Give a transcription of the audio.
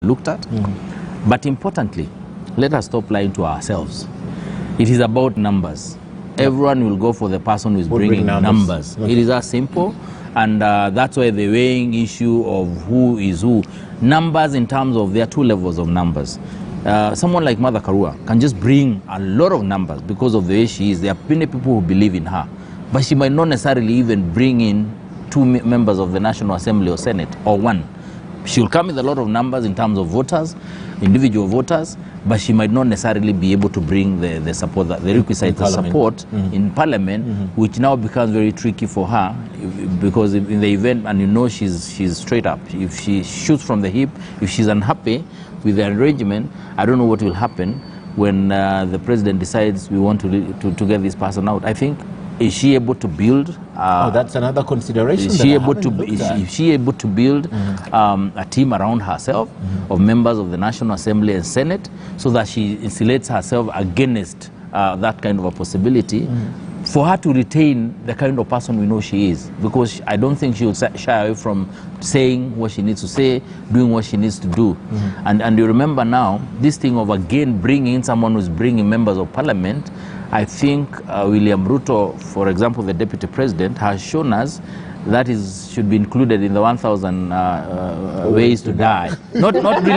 looked at. But importantly, let us stop lying to ourselves. It is about numbers. Everyone will go for the person who is bringing numbers. It is as simple, and that's why the weighing issue of who is who. Numbers in terms of, there are two levels of numbers. Someone like Mother Karua can just bring a lot of numbers because of the way she is. There are many people who believe in her, but she might not necessarily even bring in two members of the National Assembly or Senate, or one. She will come with a lot of numbers in terms of voters, individual voters, but she might not necessarily be able to bring the support, the requisite support in Parliament, which now becomes very tricky for her, because in the event, and you know she's straight up, if she shoots from the hip, if she's unhappy with the arrangement, I don't know what will happen when the president decides we want to get this person out. I think, is she able to build? That's another consideration. Is she able to build a team around herself of members of the National Assembly and Senate, so that she insulates herself against that kind of a possibility, for her to retain the kind of person we know she is? Because I don't think she will shy away from saying what she needs to say, doing what she needs to do. And you remember now, this thing of again bringing in someone who's bringing members of Parliament, I think William Ruto, for example, the Deputy President, has shown us that should be included in the 1,000 ways to die. Not really.